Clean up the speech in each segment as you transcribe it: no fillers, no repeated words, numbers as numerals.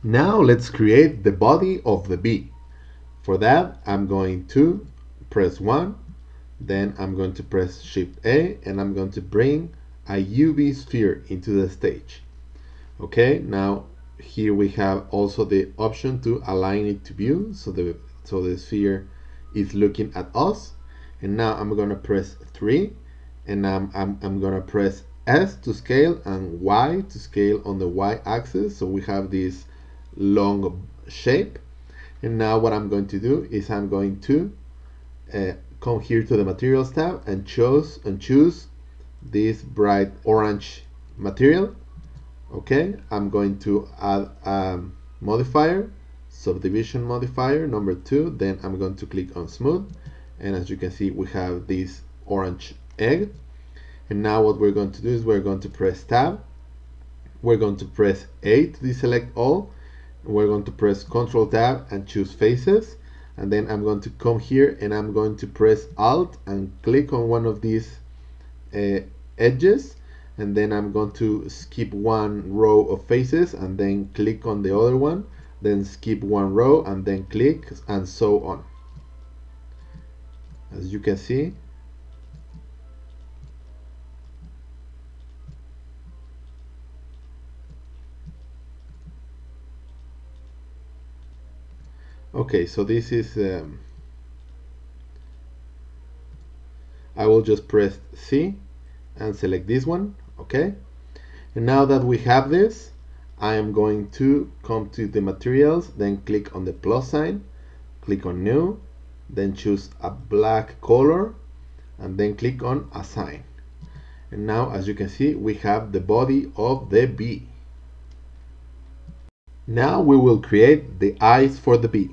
Now let's create the body of the bee. For that, I'm going to press 1, then I'm going to press Shift A, and I'm going to bring a UV sphere into the stage. Okay, now here we have also the option to align it to view, so the sphere is looking at us. And now I'm gonna press 3, and I'm gonna press S to scale and Y to scale on the Y axis, so we have this long shape. And now what I'm going to do is I'm going to come here to the materials tab and choose this bright orange material. Okay, I'm going to add a modifier, subdivision modifier number 2, then I'm going to click on smooth, and as you can see we have this orange egg. And now what we're going to do is we're going to press tab, we're going to press A to deselect all, we're going to press Ctrl tab and choose faces, and then I'm going to come here and I'm going to press Alt and click on one of these edges, and then I'm going to skip one row of faces and then click on the other one, then skip one row and then click, and so on. As you can see, okay, so this is I will just press C and select this one. Okay, and now that we have this, I am going to come to the materials, then click on the plus sign, click on new, then choose a black color, and then click on assign. And now as you can see we have the body of the bee. Now we will create the eyes for the bee.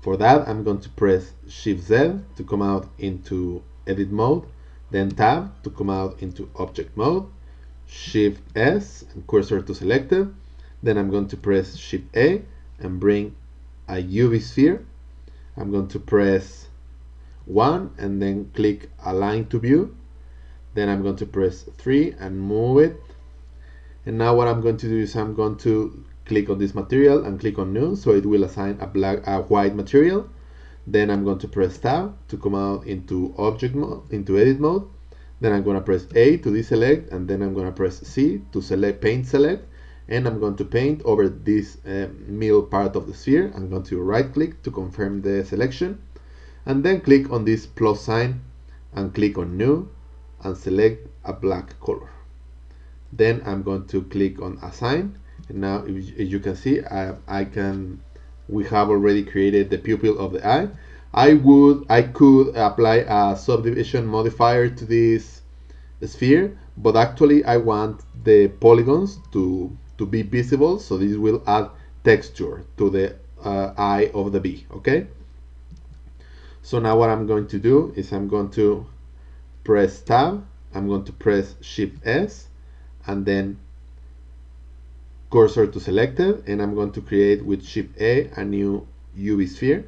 For that I'm going to press Shift Z to come out into edit mode, then tab to come out into object mode, Shift S and cursor to selected, then I'm going to press Shift A and bring a UV sphere. I'm going to press 1 and then click align to view, then I'm going to press 3 and move it. And now what I'm going to do is I'm going to click on this material and click on new, so it will assign a white material. Then I'm going to press tab to come out into object mode, into edit mode. Then I'm going to press A to deselect, and then I'm going to press C to select paint select, and I'm going to paint over this middle part of the sphere. I'm going to right click to confirm the selection, and then click on this plus sign and click on new and select a black color. Then I'm going to click on assign, and now as you can see we have already created the pupil of the eye. I could apply a subdivision modifier to this sphere, but actually I want the polygons to be visible, so this will add texture to the eye of the bee. Okay, so now what I'm going to do is I'm going to press tab, I'm going to press Shift S and then cursor to selected, and I'm going to create with Shift A a new UV sphere.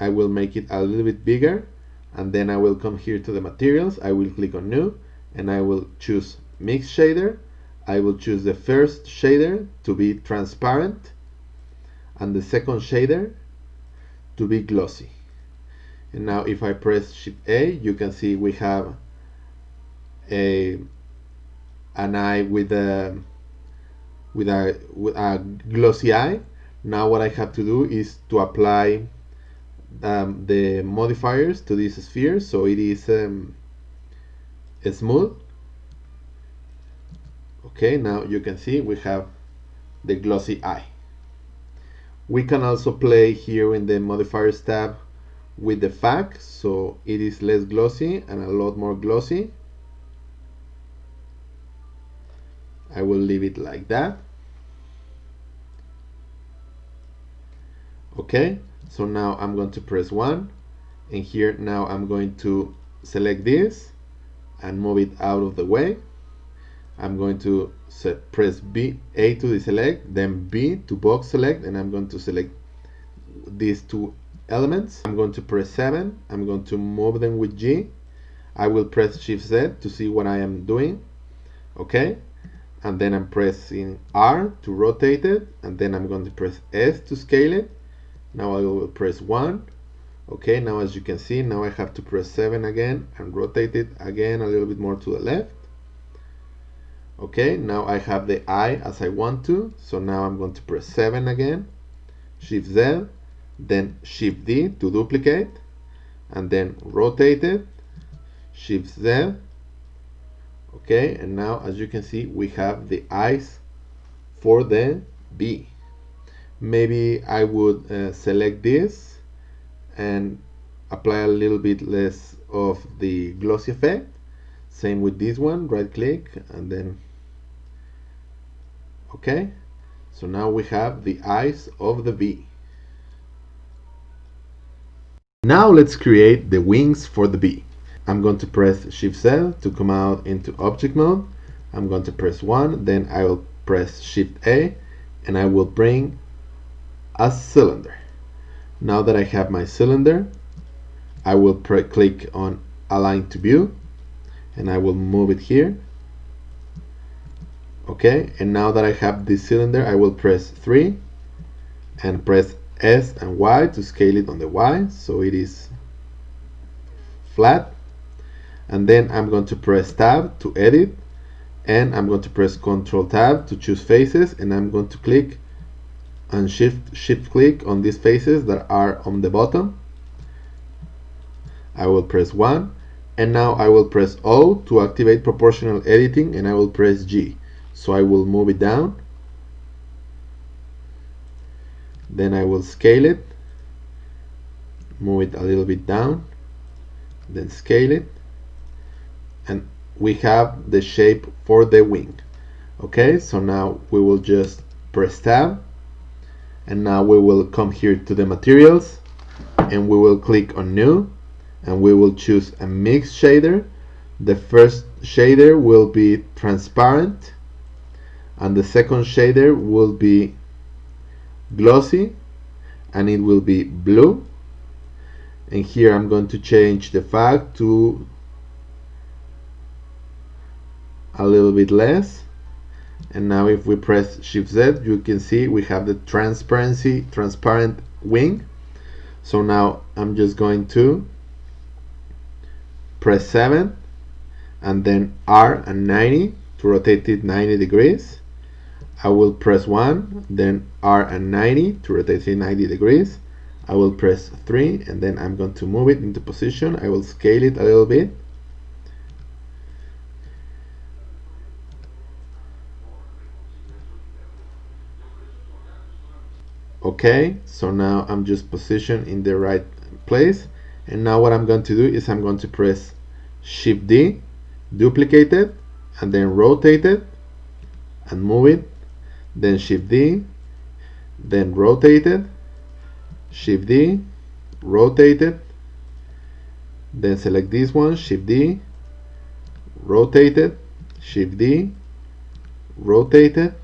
I will make it a little bit bigger, and then I will come here to the materials, I will click on new, and I will choose mix shader. I will choose the first shader to be transparent and the second shader to be glossy. And now if I press Shift A, you can see we have an eye with a glossy eye. Now what I have to do is to apply the modifiers to this sphere, so it is smooth. Okay, now you can see we have the glossy eye. We can also play here in the modifiers tab with the FAC, so it is less glossy and a lot more glossy. I will leave it like that. Okay, so now I'm going to press 1, and here now I'm going to select this and move it out of the way. I'm going to press A to deselect, then B to box select, and I'm going to select these two elements. I'm going to press 7, I'm going to move them with G. I will press Shift Z to see what I am doing. Okay, and then I'm pressing R to rotate it, and then I'm going to press S to scale it. Now I will press 1. Okay, now as you can see, now I have to press 7 again and rotate it again a little bit more to the left. Okay, now I have the eye as I want to, so now I'm going to press 7 again, Shift Z, then Shift D to duplicate, and then rotate it, Shift Z. Okay, and now as you can see, we have the eyes for the bee. Maybe I would select this and apply a little bit less of the glossy effect. Same with this one, right click and then okay. So now we have the eyes of the bee. Now let's create the wings for the bee. I'm going to press Shift Z to come out into object mode. I'm going to press 1, then I will press Shift A and I will bring a cylinder. Now that I have my cylinder, I will click on Align to View and I will move it here. Okay, and now that I have this cylinder, I will press 3 and press S and Y to scale it on the Y so it is flat. And then I'm going to press Tab to edit, and I'm going to press Ctrl Tab to choose faces, and I'm going to click and shift click on these faces that are on the bottom. I will press 1, and now I will press O to activate proportional editing, and I will press G. So I will move it down, then I will scale it, move it a little bit down, then scale it, and we have the shape for the wing. Okay, so now we will just press Tab, and now we will come here to the materials and we will click on New, and we will choose a mix shader. The first shader will be transparent and the second shader will be glossy and it will be blue. And here I'm going to change the fog to a little bit less, and now if we press Shift Z, you can see we have the transparent wing. So now I'm just going to press 7 and then R and 90 to rotate it 90 degrees. I will press 1, then R and 90 to rotate it 90 degrees. I will press 3 and then I'm going to move it into position. I will scale it a little bit. Okay, so now I'm just positioned in the right place, and now what I'm going to do is I'm going to press Shift D, duplicate it, and then rotate it and move it, then Shift D, then rotate it, Shift D, rotate it, then select this one, Shift D, rotate it, Shift D, rotate it,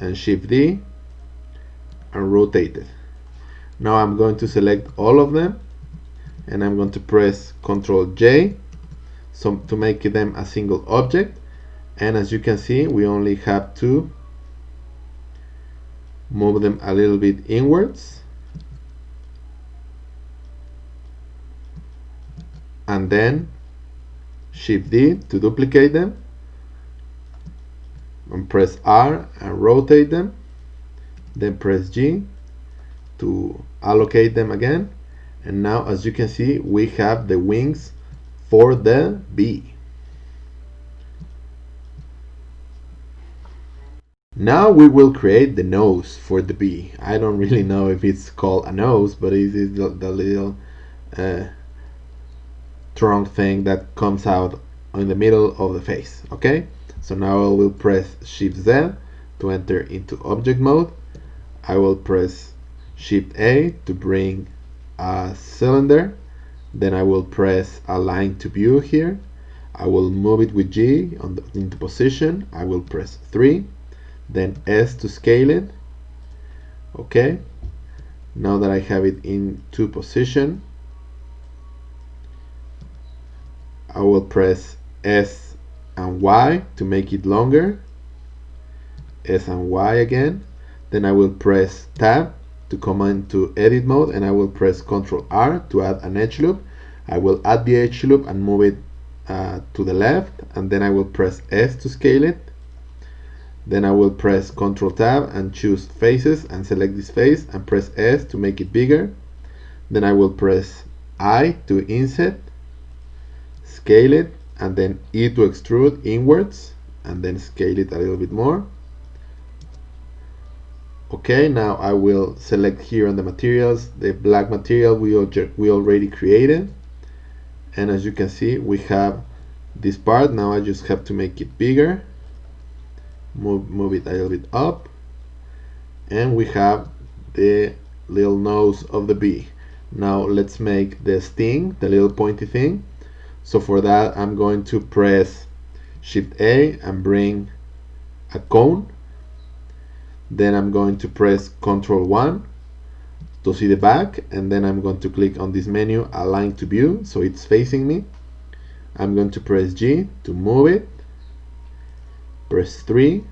and Shift D, and rotate it. Now I'm going to select all of them and I'm going to press Ctrl J so to make them a single object, and as you can see we only have to move them a little bit inwards and then Shift D to duplicate them and press R and rotate them, then press G to allocate them again, and now as you can see we have the wings for the bee. Now we will create the nose for the bee. I don't really know if it's called a nose, but it is the little trunk thing that comes out in the middle of the face. Okay, so now I will press Shift Z to enter into object mode. I will press Shift A to bring a cylinder, then I will press Align to View here. I will move it with G into position. I will press 3, then S to scale it. Okay, now that I have it into position, I will press S and Y to make it longer, S and Y again. Then I will press Tab to come into edit mode, and I will press Ctrl R to add an edge loop. I will add the edge loop and move it to the left, and then I will press S to scale it. Then I will press Ctrl Tab and choose faces and select this face and press S to make it bigger. Then I will press I to inset, scale it, and then E to extrude inwards, and then scale it a little bit more. Okay, now I will select here on the materials the black material we already created, and as you can see we have this part. Now I just have to make it bigger, move it a little bit up, and we have the little nose of the bee. Now let's make the sting, the little pointy thing. So for that I'm going to press Shift A and bring a cone. Then I'm going to press Ctrl 1 to see the back, and then I'm going to click on this menu, Align to View, so it's facing me. I'm going to press G to move it, press 3,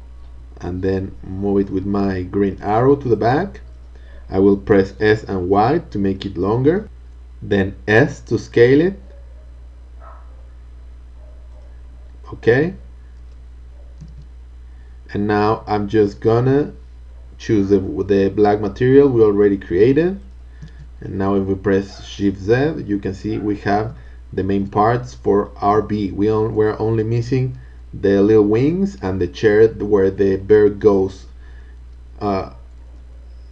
and then move it with my green arrow to the back. I will press S and Y to make it longer, then S to scale it. Okay, and now I'm just gonna choose the black material we already created, and now if we press Shift Z, you can see we have the main parts for our bee. We're only missing the little wings and the chair where the bird goes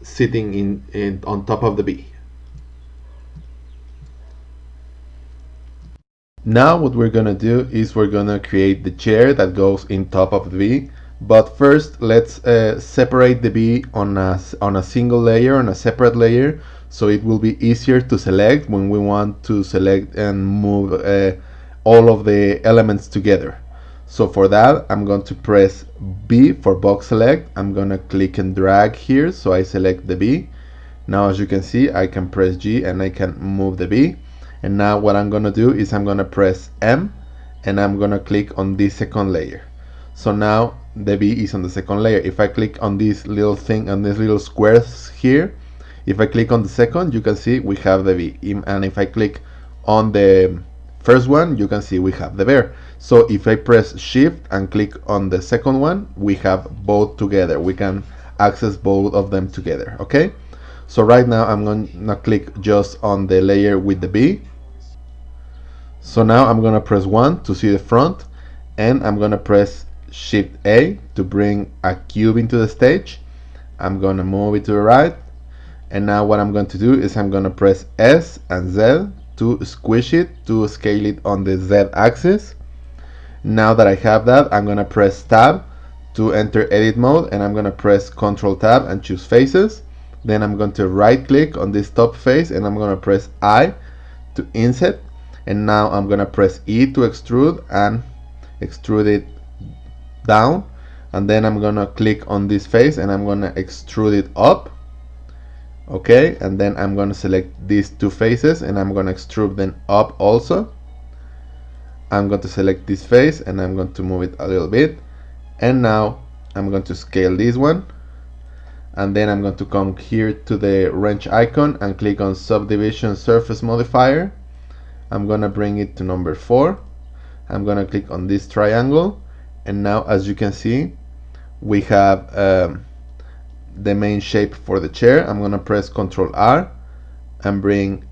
sitting on top of the bee. Now what we're gonna do is we're gonna create the chair that goes in top of the bee. But first let's separate the bee on a single layer, on a separate layer, so it will be easier to select when we want to select and move all of the elements together. So for that I'm going to press B for box select. I'm gonna click and drag here so I select the bee. Now as you can see I can press G and I can move the bee. And now what I'm gonna do is I'm gonna press M and I'm gonna click on this second layer. So now the bee is on the second layer. If I click on this little thing, on these little squares here, if I click on the second, you can see we have the bee. And if I click on the first one, you can see we have the bear. So if I press Shift and click on the second one, we have both together. We can access both of them together. Okay, so right now I'm gonna click just on the layer with the bee. So now I'm gonna press 1 to see the front, and I'm gonna press Shift A to bring a cube into the stage. I'm gonna move it to the right, and now what I'm going to do is I'm gonna press S and Z to squish it, to scale it on the Z axis. Now that I have that, I'm gonna press Tab to enter edit mode, and I'm gonna press Ctrl Tab and choose faces. Then I'm going to right click on this top face and I'm gonna press I to inset, and now I'm gonna press E to extrude and extrude it down, and then I'm gonna click on this face and I'm gonna extrude it up. Okay, and then I'm gonna select these two faces and I'm gonna extrude them up also. I'm going to select this face and I'm going to move it a little bit, and now I'm going to scale this one, and then I'm going to come here to the wrench icon and click on subdivision surface modifier. I'm gonna bring it to number 4. I'm gonna click on this triangle, and now as you can see we have the main shape for the chair. I'm gonna press Ctrl R and bring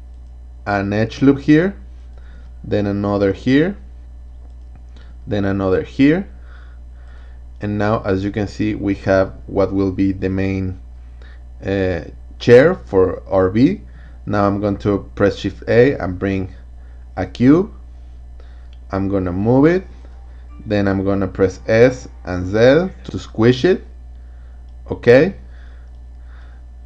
an edge loop here, then another here, then another here, and now as you can see we have what will be the main chair for our bee. Now I'm going to press Shift A and bring a cube. I'm gonna move it, then I'm gonna press S and Z to squish it. Okay,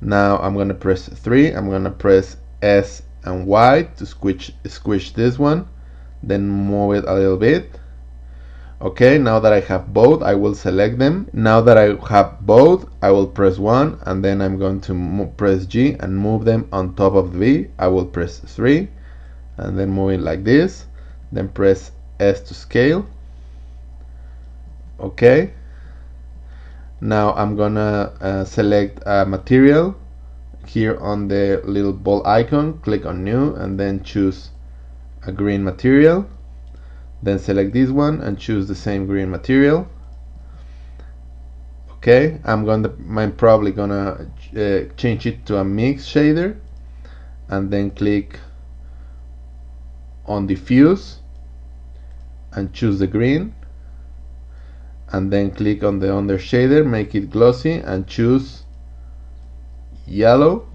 now I'm gonna press 3. I'm gonna press S and Y to squish this one, then move it a little bit. Okay, now that I have both, I will select them. Now that I have both, I will press 1 and then I'm going to press G and move them on top of the V. I will press 3 and then move it like this, then press S to scale. Okay, now I'm gonna select a material here on the little ball icon, click on new and then choose a green material, then select this one and choose the same green material. Okay, I'm probably gonna change it to a mix shader and then click on diffuse and choose the green and then click on the under shader, make it glossy and choose yellow.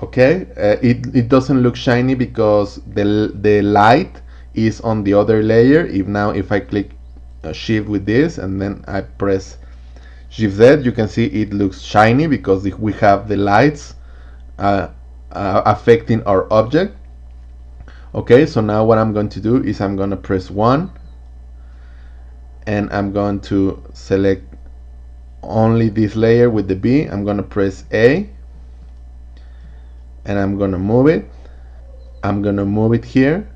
Okay, it doesn't look shiny because the light is on the other layer. If I click shift with this and then I press shift Z, you can see it looks shiny because we have the lights affecting our object. Okay, so now what I'm going to do is I'm going to press 1 and I'm going to select only this layer with the B. I'm going to press A and I'm going to move it. I'm going to move it here.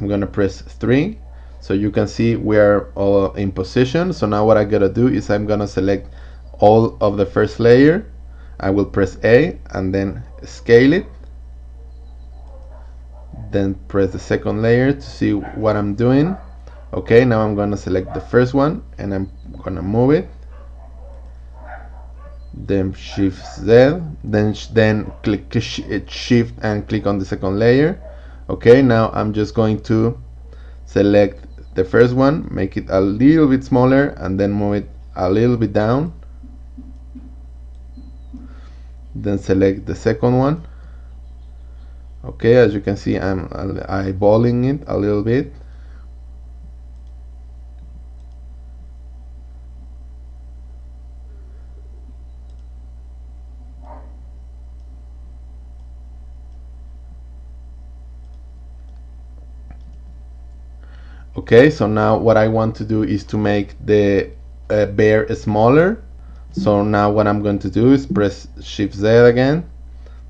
I'm going to press 3. So you can see we are all in position. So now what I gotta do is I'm going to select all of the first layer. I will press A and then scale it. Then press the second layer to see what I'm doing. Okay, now I'm going to select the first one and I'm going to move it. Then shift Z, then click shift and click on the second layer. Okay, now I'm just going to select the first one, make it a little bit smaller and then move it a little bit down. Then select the second one. Okay, as you can see I'm eyeballing it a little bit. Okay, so now what I want to do is to make the bear smaller. So now what I'm going to do is press shift Z again.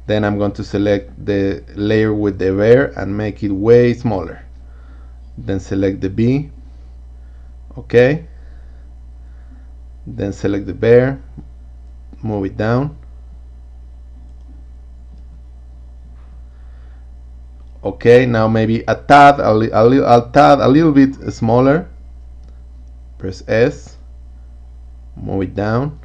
Then I'm going to select the layer with the bear and make it way smaller. Then select the B. Okay. Then select the bear, move it down. Okay, now maybe a tad, a little bit smaller. Press S, move it down.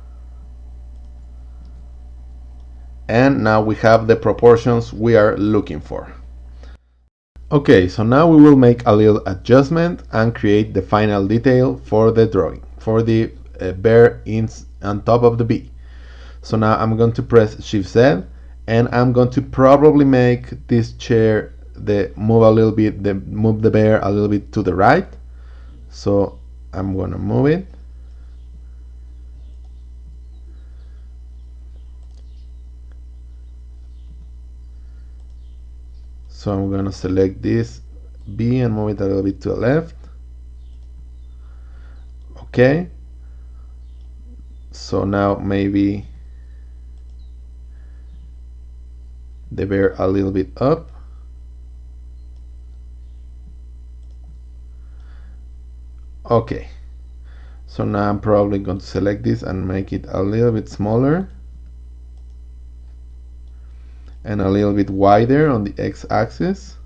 And now we have the proportions we are looking for. Okay, so now we will make a little adjustment and create the final detail for the drawing, for the bear on top of the B. So now I'm going to press Shift Z and I'm going to probably make this chair move the bear a little bit to the right. So I'm gonna move it. So I'm gonna select this B and move it a little bit to the left. Okay. So now maybe the bear a little bit up. Okay, so now I'm probably going to select this and make it a little bit smaller and a little bit wider on the x-axis.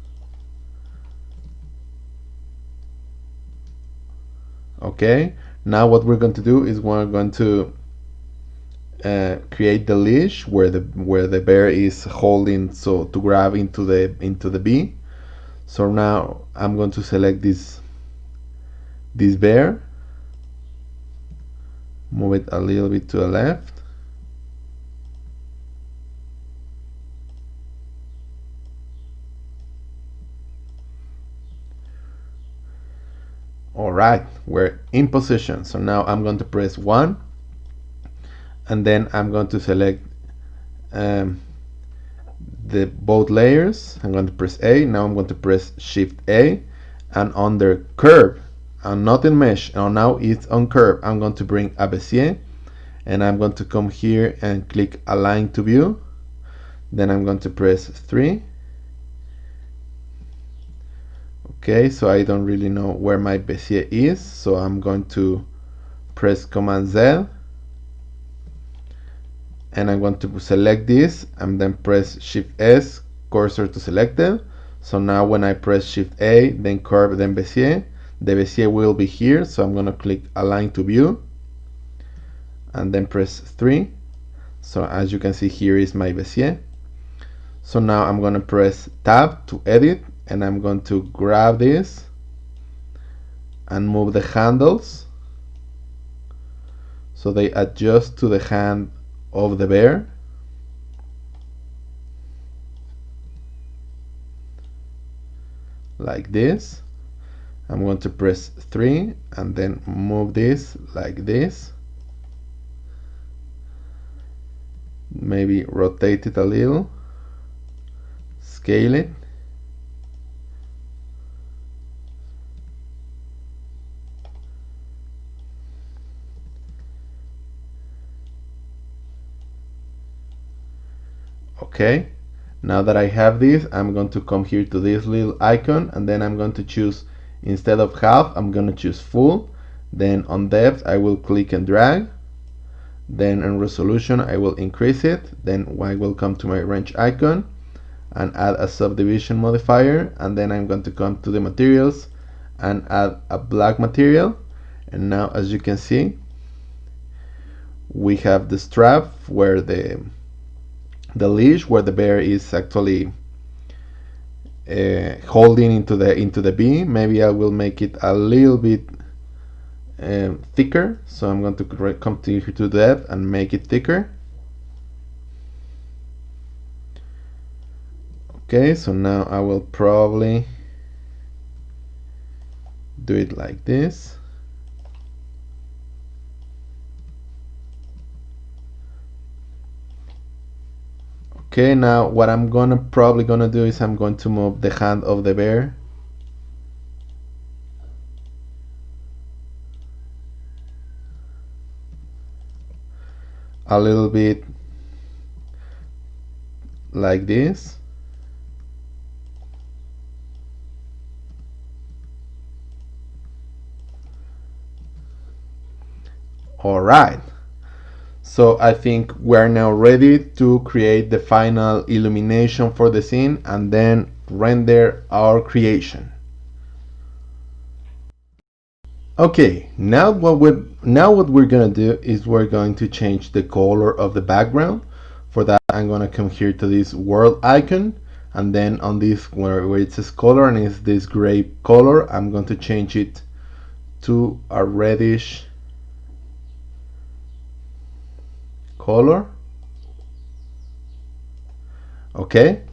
Okay, now what we're going to do is we're going to create the leash where the bear is holding, so to grab into the B. So now I'm going to select this bear, move it a little bit to the left. Alright, we're in position. So now I'm going to press 1 and then I'm going to select the both layers. I'm going to press A. Now I'm going to press Shift A, and under curve and not in mesh, and now it's on curve, I'm going to bring a Bezier and I'm going to come here and click align to view. Then I'm going to press 3. Okay, so I don't really know where my Bezier is, so I'm going to press Command Z, and I'm going to select this and then press Shift S, cursor to select it. So now when I press Shift A, then curve, then Bezier, the Bezier will be here, so I'm going to click Align to View and then press 3. So as you can see, here is my Bezier. So now I'm going to press Tab to edit, and I'm going to grab this and move the handles so they adjust to the hand of the bear. Like this. I'm going to press 3 and then move this like this. Maybe rotate it a little. Scale it. Okay, now that I have this, I'm going to come here to this little icon, and then I'm going to choose, instead of half, I'm going to choose full. Then on depth I will click and drag. Then in resolution I will increase it. Then I will come to my wrench icon and add a subdivision modifier, and then I'm going to come to the materials and add a black material. And now as you can see, we have the strap where the leash where the bear is actually holding into the B. Maybe I will make it a little bit thicker, so I'm going to come to here to depth and make it thicker. Okay, so now I will probably do it like this. Okay, now what I'm probably gonna do is I'm going to move the hand of the bear a little bit like this. All right. So I think we're now ready to create the final illumination for the scene and then render our creation. Okay, now what we're gonna do is we're going to change the color of the background. For that, I'm gonna come here to this world icon, and then on this where it says color and it's this gray color, I'm going to change it to a reddish color. Okay,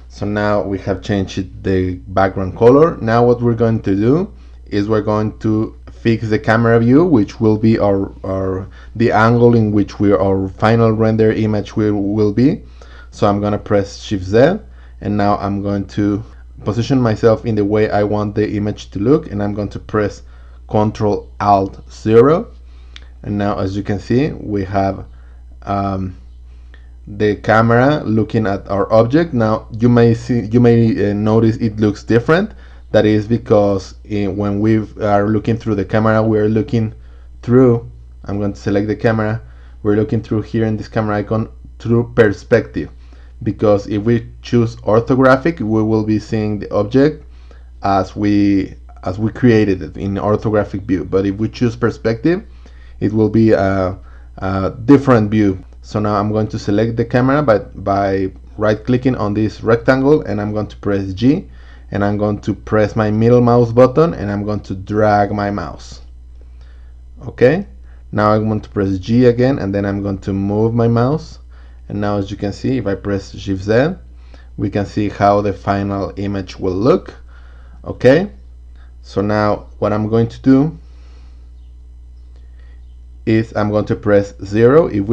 so now we have changed the background color. Now what we're going to do is we're going to fix the camera view, which will be the angle in which our final render image will be. So I'm gonna press Shift Z, and now I'm going to position myself in the way I want the image to look, and I'm going to press Ctrl Alt 0, and now as you can see we have the camera looking at our object. Now you may notice it looks different. That is because when we are looking through the camera, we're looking through, I'm going to select the camera, we're looking through here in this camera icon through perspective, because if we choose orthographic, we will be seeing the object as we created it in orthographic view. But if we choose perspective, it will be a different view. So now I'm going to select the camera by right clicking on this rectangle, and I'm going to press G, and I'm going to press my middle mouse button, and I'm going to drag my mouse. Okay, now I'm going to press G again, and then I'm going to move my mouse, and now as you can see, if I press Shift Z, we can see how the final image will look. Okay, so now what I'm going to do is I'm going to press 0. If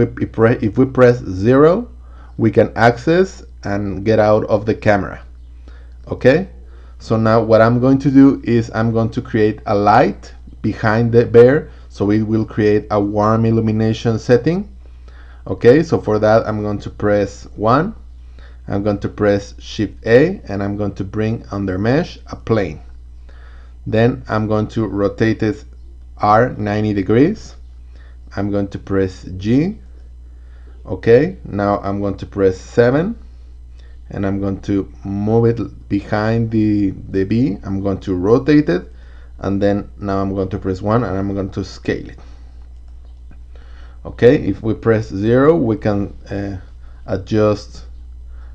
we press 0, we can access and get out of the camera. Okay, so now what I'm going to do is I'm going to create a light behind the bear, so it will create a warm illumination setting. Okay, so for that I'm going to press 1, I'm going to press Shift A, and I'm going to bring under mesh a plane. Then I'm going to rotate it R 90 degrees. I'm going to press G. Okay, now I'm going to press 7 and I'm going to move it behind the B. I'm going to rotate it, and then now I'm going to press 1 and I'm going to scale it. Okay, if we press 0, we can adjust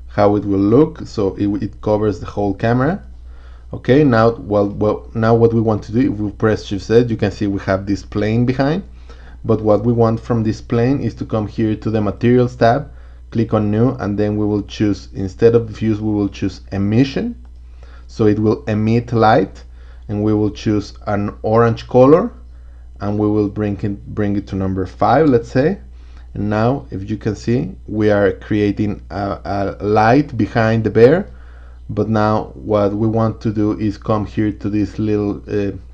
how it will look, so it covers the whole camera. Okay, now now what we want to do, if we press Shift Z, you can see we have this plane behind. But what we want from this plane is to come here to the Materials tab, click on New, and then we will choose, instead of diffuse, we will choose Emission. So it will emit light, and we will choose an orange color, and we will bring it to number 5, let's say. And now, if you can see, we are creating a light behind the bear. But now what we want to do is come here to this little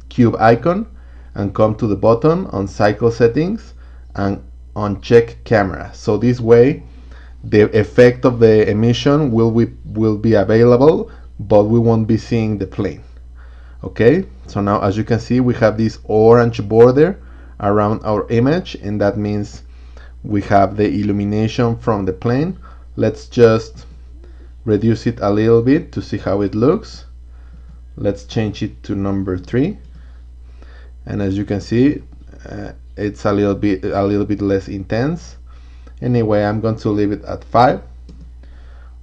cube icon and come to the button on cycle settings and on check camera. So this way the effect of the emission will be available, but we won't be seeing the plane. Okay, so now as you can see, we have this orange border around our image, and that means we have the illumination from the plane. Let's just reduce it a little bit to see how it looks. Let's change it to number 3, and as you can see, it's a little bit less intense. Anyway, I'm going to leave it at 5.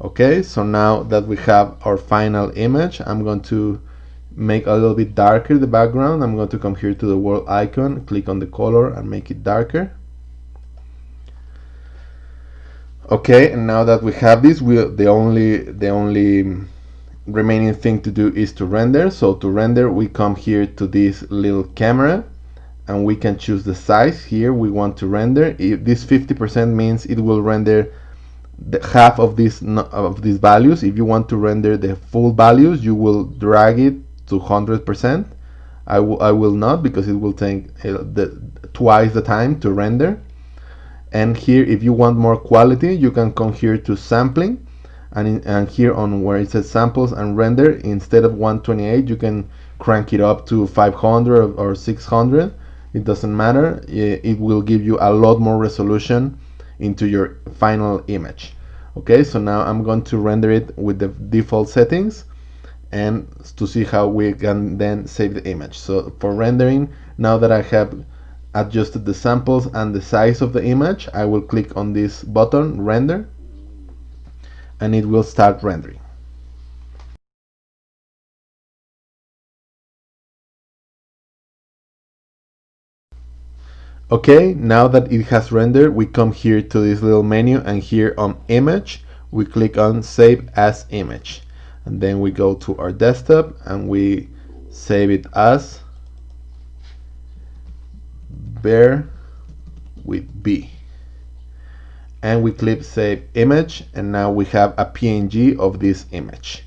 Okay, so now that we have our final image, I'm going to make a little bit darker the background. I'm going to come here to the world icon, click on the color and make it darker. Okay, and now that we have this, the only remaining thing to do is to render. So to render, we come here to this little camera and we can choose the size. Here we want to render. If this 50% means it will render half of these values. If you want to render the full values, you will drag it to 100%. I will not, because it will take twice the time to render. And here, if you want more quality, you can come here to sampling, and here on where it says samples and render, instead of 128, you can crank it up to 500 or 600. It doesn't matter. It will give you a lot more resolution into your final image. Okay, so now I'm going to render it with the default settings, and to see how we can then save the image. So for rendering, now that I have adjusted the samples and the size of the image, I will click on this button, render, and it will start rendering. Okay, now that it has rendered, we come here to this little menu, and here on image, we click on save as image. And then we go to our desktop and we save it as bear with B. And we click save image, and now we have a PNG of this image.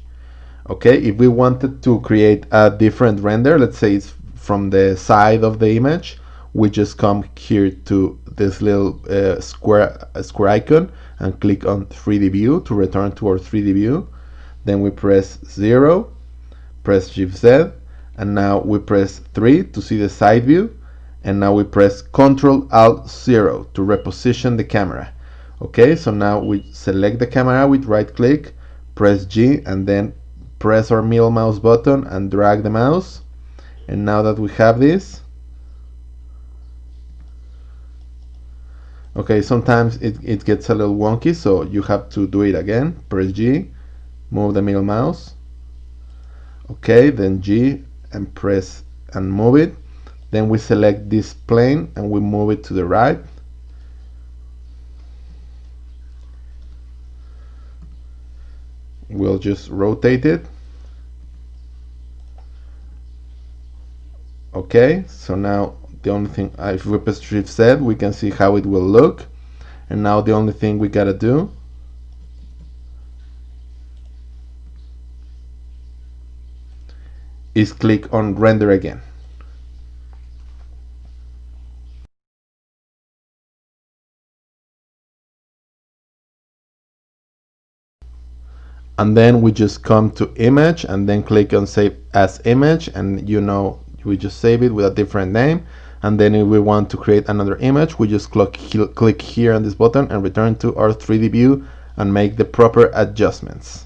Okay, if we wanted to create a different render, let's say it's from the side of the image, we just come here to this little square icon and click on 3D view to return to our 3D view. Then we press 0, press Shift Z, and now we press 3 to see the side view, and now we press Ctrl Alt 0 to reposition the camera. Okay, so now we select the camera with right click, press G, and then press our middle mouse button and drag the mouse. And now that we have this, okay, sometimes it gets a little wonky, so you have to do it again. Press G, move the middle mouse, okay, then G and press and move it. Then we select this plane and we move it to the right. We'll just rotate it. Okay, so now the only thing, if we press Shift Z, we can see how it will look. And now the only thing we gotta do is click on render again. and then we just come to image and then click on save as image, and we just save it with a different name. And then if we want to create another image, we just click here on this button and return to our 3D view and make the proper adjustments.